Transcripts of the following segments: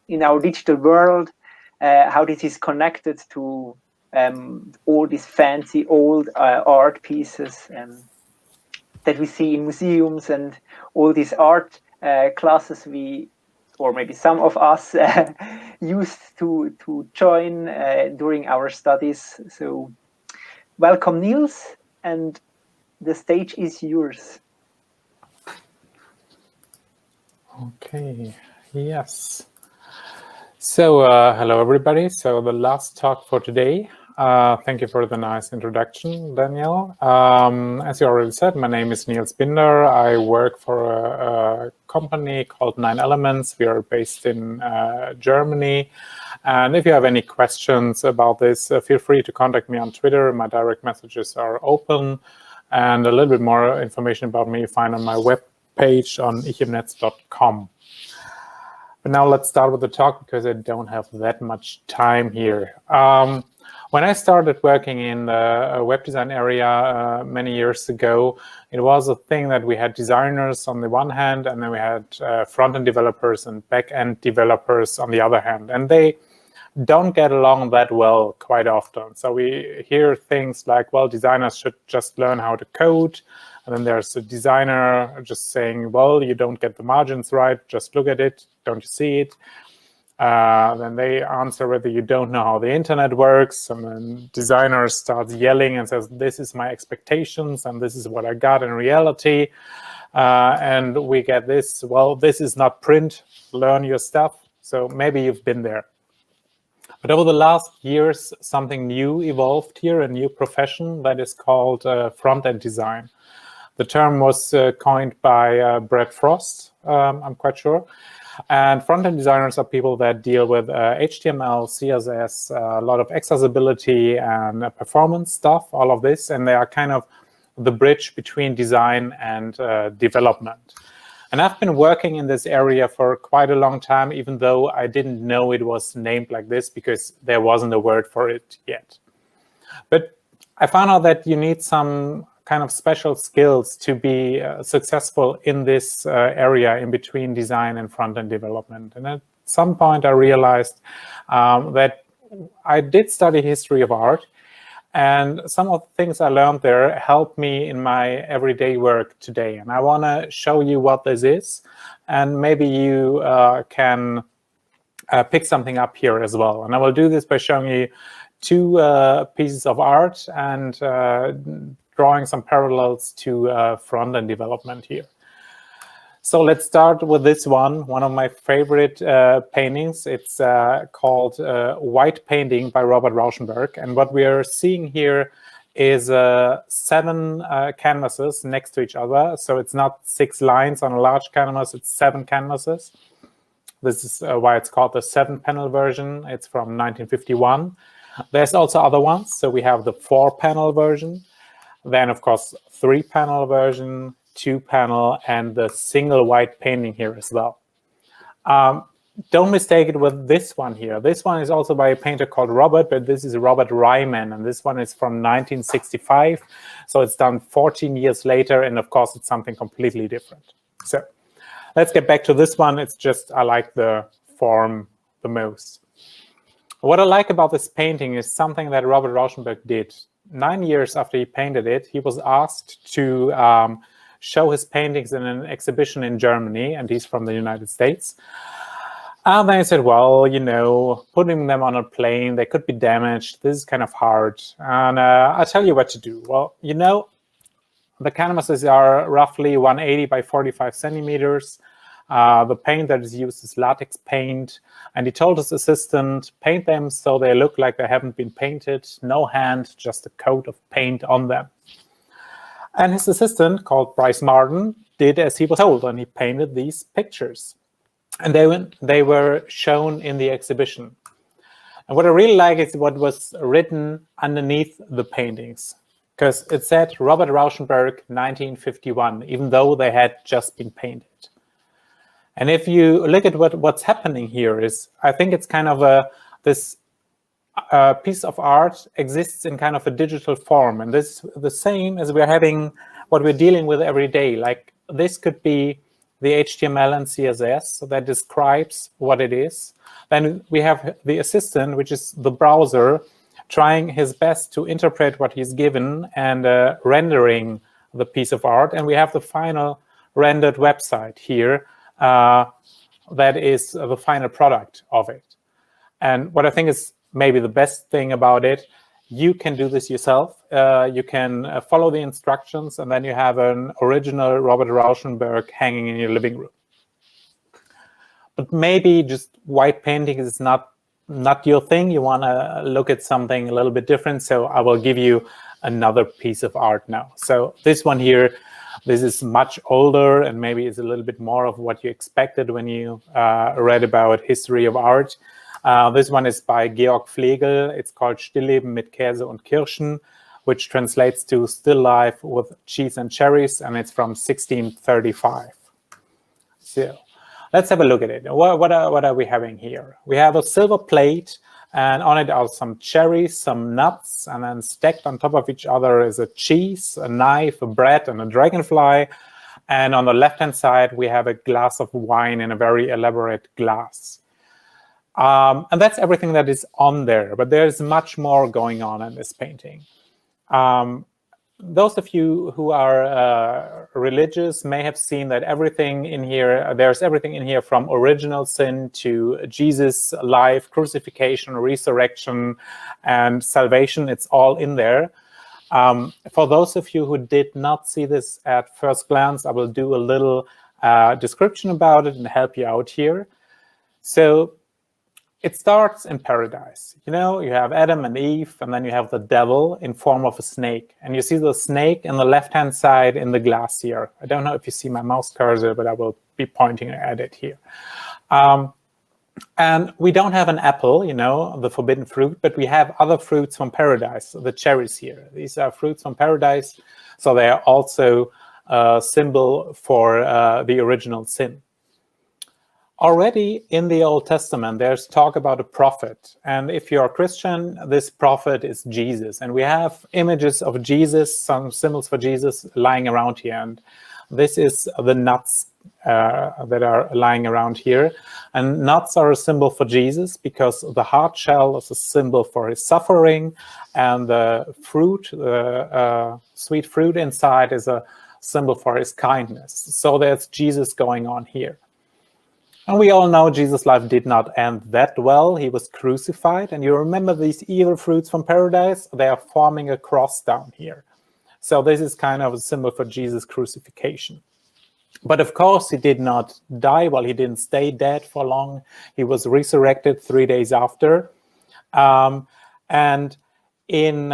in our digital world, how this is connected to all these fancy old art pieces that we see in museums, and all these art classes or maybe some of us used to join during our studies. So welcome, Nils, and the stage is yours. Okay, yes. So hello everybody. So the last talk for today. Thank you for the nice introduction, Daniel. As you already said, my name is Nils Binder. I work for a company called 9 Elements. We are based in Germany. And if you have any questions about this, feel free to contact me on Twitter. My direct messages are open. And a little bit more information about me you find on my web page on ichimnetz.com. But now let's start with the talk because I don't have that much time here. When I started working in the web design area many years ago, it was a thing that we had designers on the one hand, and then we had front-end developers and back-end developers on the other hand. And they don't get along that well quite often. So we hear things like, well, designers should just learn how to code. And then there's a designer just saying, well, you don't get the margins right, just look at it, don't you see it? Then they answer whether you don't know how the internet works, and then designer starts yelling and says, this is my expectations, and this is what I got in reality. And we get this, well, this is not print, learn your stuff. So maybe you've been there. But over the last years, something new evolved here, a new profession that is called front-end design. The term was coined by Brad Frost, I'm quite sure. And front-end designers are people that deal with HTML, CSS, a lot of accessibility and performance stuff, all of this. And they are kind of the bridge between design and development. And I've been working in this area for quite a long time, even though I didn't know it was named like this because there wasn't a word for it yet. But I found out that you need some kind of special skills to be successful in this area in between design and front-end development. And at some point I realized that I did study history of art, and some of the things I learned there help me in my everyday work today. And I want to show you what this is, and maybe you can pick something up here as well. And I will do this by showing you two pieces of art and drawing some parallels to front-end development here. So let's start with this one of my favorite paintings. It's called White Painting by Robert Rauschenberg. And what we are seeing here is 7 canvases next to each other. So it's not 6 lines on a large canvas, it's 7 canvases. This is why it's called the 7-panel version. It's from 1951. There's also other ones. So we have the 4-panel version. Then, of course, 3-panel version, 2-panel, and the single white painting here as well. Don't mistake it with this one here. This one is also by a painter called Robert, but this is Robert Ryman, and this one is from 1965. So it's done 14 years later, and of course, it's something completely different. So let's get back to this one. It's just I like the form the most. What I like about this painting is something that Robert Rauschenberg did. 9 years after he painted it, he was asked to show his paintings in an exhibition in Germany, and he's from the United States. And then he said, well, you know, putting them on a plane, they could be damaged. This is kind of hard. And I'll tell you what to do. Well, you know, the canvases are roughly 180 by 45 centimeters. The paint that is used is latex paint. And he told his assistant, paint them so they look like they haven't been painted. No hand, just a coat of paint on them. And his assistant, called Bryce Martin, did as he was told, and he painted these pictures. And they were shown in the exhibition. And what I really like is what was written underneath the paintings, because it said Robert Rauschenberg, 1951, even though they had just been painted. And if you look at what's happening here is, I think it's kind of this piece of art exists in kind of a digital form. And this is the same as we're having what we're dealing with every day. Like this could be the HTML and CSS that describes what it is. Then we have the assistant, which is the browser, trying his best to interpret what he's given and rendering the piece of art. And we have the final rendered website here that is the final product of it. And what I think is maybe the best thing about it, you can do this yourself. You can follow the instructions, and then you have an original Robert Rauschenberg hanging in your living room. But maybe just white painting is not your thing. You want to look at something a little bit different. So I will give you another piece of art now. So this one here, this is much older, and maybe it's a little bit more of what you expected when you read about history of art. This one is by Georg Flegel. It's called Stillleben mit Käse und Kirschen, which translates to Still Life with Cheese and Cherries, and it's from 1635. So let's have a look at it. What are we having here? We have a silver plate, and on it are some cherries, some nuts, and then stacked on top of each other is a cheese, a knife, a bread, and a dragonfly. And on the left-hand side, we have a glass of wine in a very elaborate glass. And that's everything that is on there, but there's much more going on in this painting. Those of you who are religious may have seen that everything in here, there's everything in here from original sin to Jesus' life, crucifixion, resurrection, and salvation. It's all in there. For those of you who did not see this at first glance, I will do a little description about it and help you out here. So it starts in paradise. You know, you have Adam and Eve, and then you have the devil in form of a snake. And you see the snake in the left-hand side in the glass here. I don't know if you see my mouse cursor, but I will be pointing at it here. And we don't have an apple, you know, the forbidden fruit, but we have other fruits from paradise, the cherries here. These are fruits from paradise, so they are also a symbol for the original sin. Already in the Old Testament, there's talk about a prophet. And if you're a Christian, this prophet is Jesus. And we have images of Jesus, some symbols for Jesus lying around here. And this is the nuts that are lying around here. And nuts are a symbol for Jesus because the hard shell is a symbol for his suffering. And the fruit, sweet fruit inside is a symbol for his kindness. So there's Jesus going on here. And we all know Jesus' life did not end that well. He was crucified. And you remember these evil fruits from paradise? They are forming a cross down here. So this is kind of a symbol for Jesus' crucifixion. But of course, he did not die. Well, he didn't stay dead for long. He was resurrected 3 days after. And in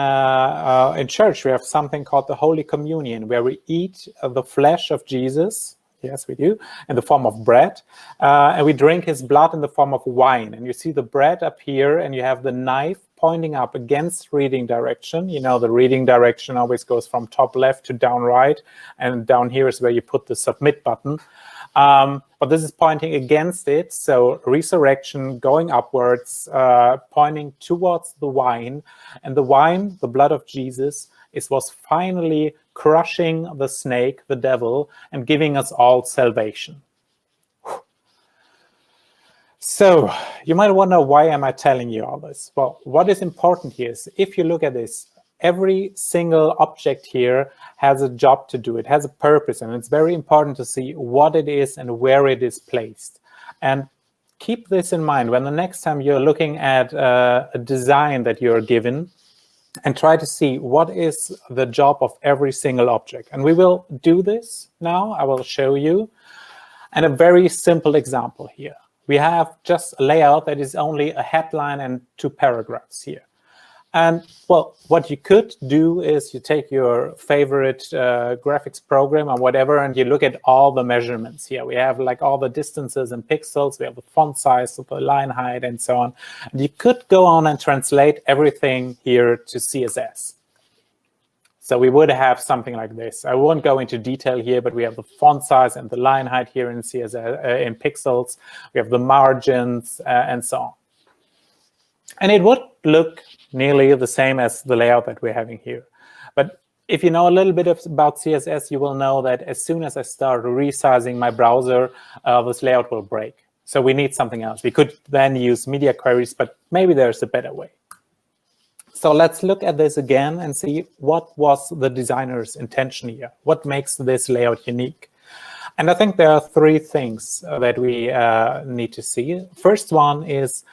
church, we have something called the Holy Communion, where we eat the flesh of Jesus. Yes, we do, in the form of bread. And we drink his blood in the form of wine. And you see the bread up here, and you have the knife pointing up against reading direction. You know, the reading direction always goes from top left to down right. And down here is where you put the submit button. But this is pointing against it. So resurrection going upwards, pointing towards the wine. And the wine, the blood of Jesus, was finally crushing the snake, the devil, and giving us all salvation. So you might wonder, why am I telling you all this? Well, what is important here is, if you look at this, every single object here has a job to do. It has a purpose, and it's very important to see what it is and where it is placed. And keep this in mind when the next time you're looking at a design that you're given, and try to see what is the job of every single object. And we will do this now. I will show you. And a very simple example here. We have just a layout that is only a headline and 2 paragraphs here. And, well, what you could do is you take your favorite graphics program or whatever, and you look at all the measurements here. We have like all the distances in pixels. We have the font size, the line height, and so on. And you could go on and translate everything here to CSS. So we would have something like this. I won't go into detail here, but we have the font size and the line height here in CSS, in pixels. We have the margins and so on. And it would look nearly the same as the layout that we're having here. But if you know a little bit about CSS, you will know that as soon as I start resizing my browser, this layout will break. So we need something else. We could then use media queries, but maybe there's a better way. So let's look at this again and see what was the designer's intention here. What makes this layout unique? And I think there are three things that we need to see. First one is,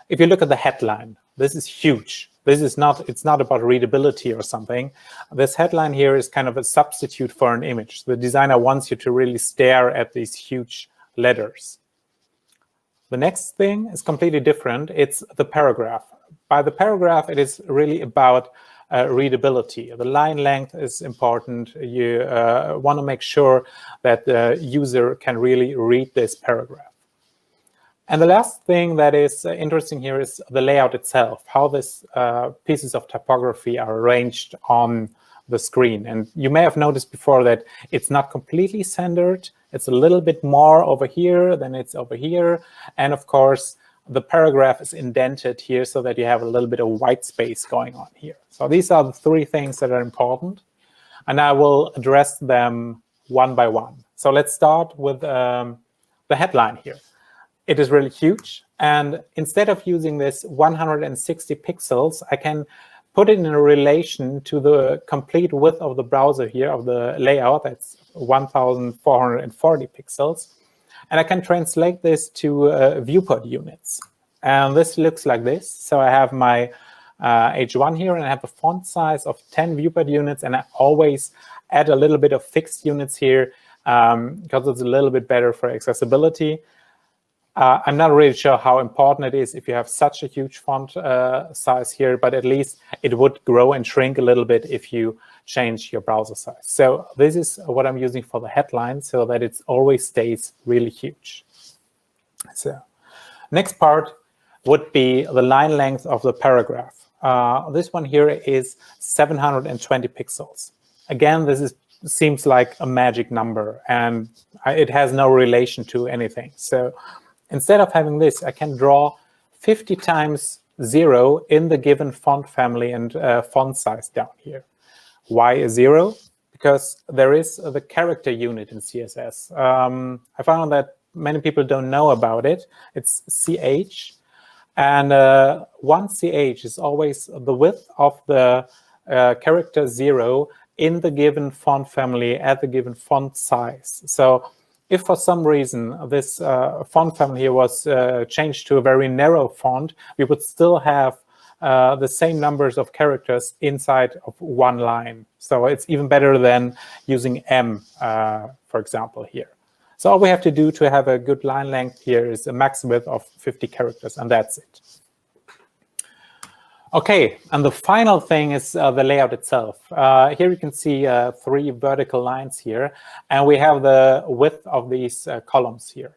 if you look at the headline, this is huge. It's not about readability or something. This headline here is kind of a substitute for an image. The designer wants you to really stare at these huge letters. The next thing is completely different. It's the paragraph. By the paragraph, it is really about readability. The line length is important. You want to make sure that the user can really read this paragraph. And the last thing that is interesting here is the layout itself, how these pieces of typography are arranged on the screen. And you may have noticed before that it's not completely centered. It's a little bit more over here than it's over here. And of course, the paragraph is indented here so that you have a little bit of white space going on here. So these are the three things that are important. And I will address them one by one. So let's start with the headline here. It is really huge. And instead of using this 160 pixels, I can put it in a relation to the complete width of the browser here, of the layout. That's 1,440 pixels. And I can translate this to viewport units. And this looks like this. So I have my H1 here, and I have a font size of 10 viewport units. And I always add a little bit of fixed units here because it's a little bit better for accessibility. I'm not really sure how important it is if you have such a huge font size here, but at least it would grow and shrink a little bit if you change your browser size. So this is what I'm using for the headline so that it always stays really huge. So next part would be the line length of the paragraph. This one here is 720 pixels. Again, this seems like a magic number, and it has no relation to anything. So instead of having this, I can draw 50 times 0 in the given font family and font size down here. Why a 0? Because there is the character unit in CSS. I found that many people don't know about it. It's CH. And one CH is always the width of the character 0 in the given font family at the given font size. So if for some reason this font family here was changed to a very narrow font, we would still have the same numbers of characters inside of one line. So it's even better than using M, for example, here. So all we have to do to have a good line length here is a max width of 50 characters, and that's it. Okay, and the final thing is the layout itself. Here you can see 3 vertical lines here, and we have the width of these columns here.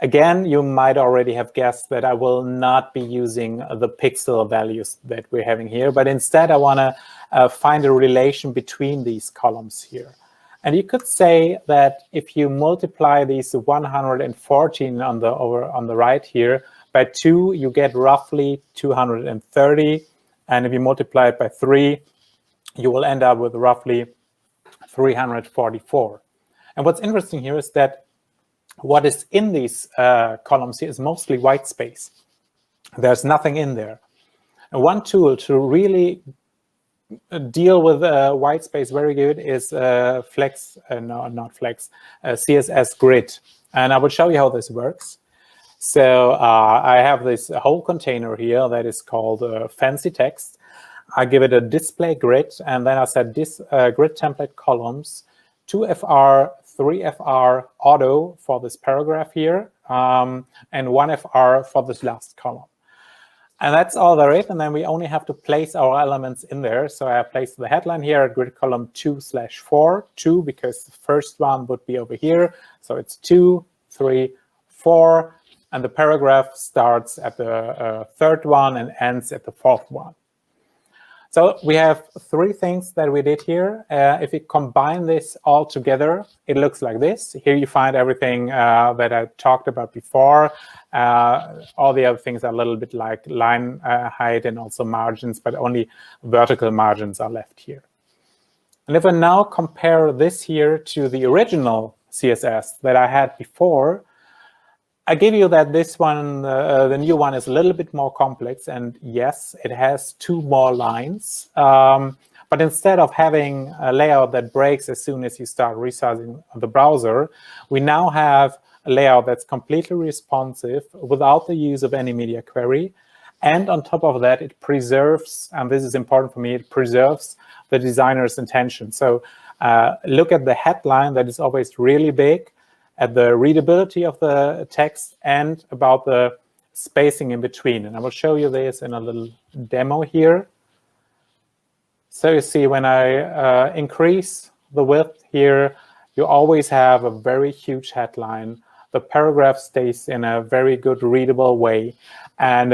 Again, you might already have guessed that I will not be using the pixel values that we're having here, but instead I want to find a relation between these columns here. And you could say that if you multiply these 114 on the right here by 2, you get roughly 230. And if you multiply it by 3, you will end up with roughly 344. And what's interesting here is that what is in these columns here is mostly white space. There's nothing in there. And one tool to really deal with white space very good is CSS Grid. And I will show you how this works. So I have this whole container here that is called fancy text. I give it a display grid, and then I set this grid template columns, 2FR, 3FR auto for this paragraph here, and 1FR for this last column. And that's all there is, and then we only have to place our elements in there. So I place the headline here at grid column 2/4, 2 because the first one would be over here. So it's 2, 3, 4, and the paragraph starts at the third one and ends at the fourth one. So we have 3 things that we did here. If we combine this all together, it looks like this. Here you find everything that I talked about before. All the other things are a little bit like line height and also margins, but only vertical margins are left here. And if I now compare this here to the original CSS that I had before, I give you that this one, the new one, is a little bit more complex. And yes, it has 2 more lines. But instead of having a layout that breaks as soon as you start resizing the browser, we now have a layout that's completely responsive without the use of any media query. And on top of that, it preserves, and this is important for me, it preserves the designer's intention. So look at the headline that is always really big, at the readability of the text, and about the spacing in between. And I will show you this in a little demo here. So you see, when I increase the width here, you always have a very huge headline. The paragraph stays in a very good readable way. And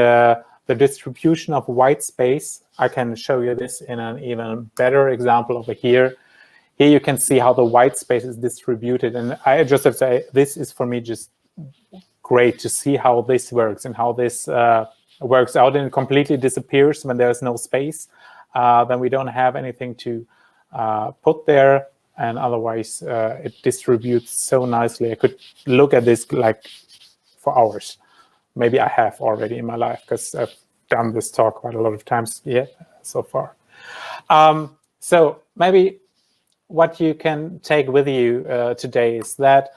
the distribution of white space, I can show you this in an even better example over here. Here you can see how the white space is distributed. And I just have to say, this is for me just great to see how this works and how this works out, and it completely disappears when there's no space. Then we don't have anything to put there. And otherwise, it distributes so nicely. I could look at this like for hours. Maybe I have already in my life, because I've done this talk quite a lot of times so far. So maybe what you can take with you today is that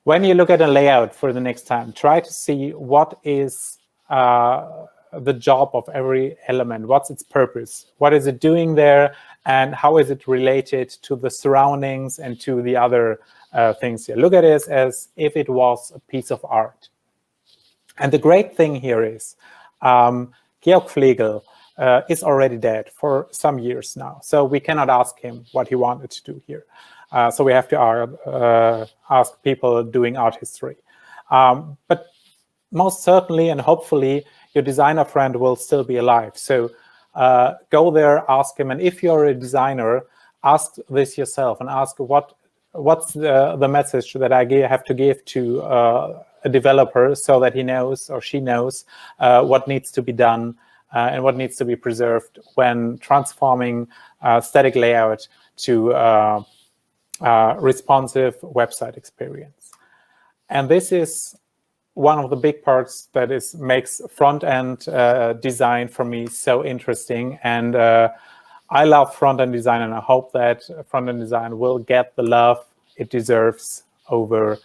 when you look at a layout for the next time, try to see what is the job of every element. What's its purpose? What is it doing there? And how is it related to the surroundings and to the other things here? Look at it as if it was a piece of art. And the great thing here is Georg Flegel is already dead for some years now. So we cannot ask him what he wanted to do here. So we have to ask people doing art history. But most certainly and hopefully, your designer friend will still be alive. So go there, ask him. And if you're a designer, ask this yourself and ask what's the message that I have to give to a developer so that he knows or she knows what needs to be done and what needs to be preserved when transforming static layout to responsive website experience. And this is one of the big parts that makes front-end design for me so interesting. And I love front-end design, and I hope that front-end design will get the love it deserves over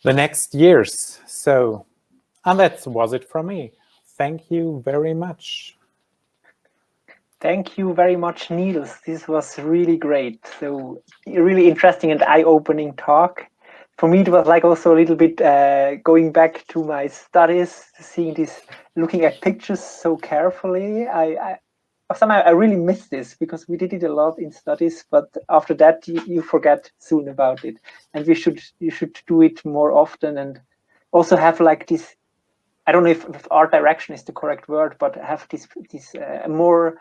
the next years. So, and that was it from me. Thank you very much. Thank you very much, Nils. This was really great. So really interesting and eye-opening talk. For me, it was like also a little bit going back to my studies, seeing this, looking at pictures so carefully. Somehow I really miss this, because we did it a lot in studies, but after that you forget soon about it. And you should do it more often, and also have like this, I don't know if art direction is the correct word, but have this more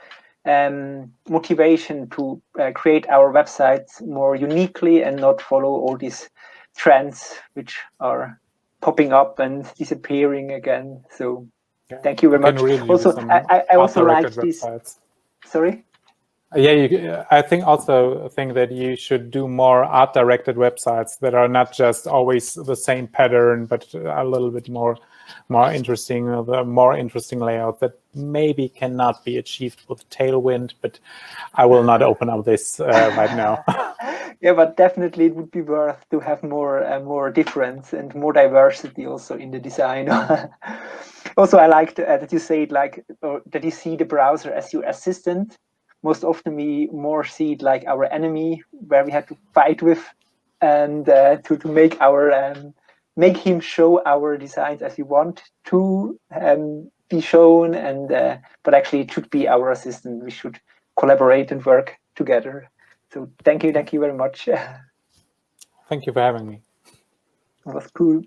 motivation to create our websites more uniquely and not follow all these trends which are popping up and disappearing again. So thank you very much. Also, I also like this. Sorry? Yeah, I think that you should do more art-directed websites that are not just always the same pattern, but a little bit more interesting, the more interesting layout that maybe cannot be achieved with Tailwind, but I will not open up this right now. Yeah, but definitely it would be worth to have more difference and more diversity also in the design. Also, I liked that you say it like that you see the browser as your assistant. Most often we more see it like our enemy, where we have to fight with, and to make our make him show our designs as we want to be shown. And but actually, it should be our assistant. We should collaborate and work together. So thank you very much. Thank you for having me. It was cool.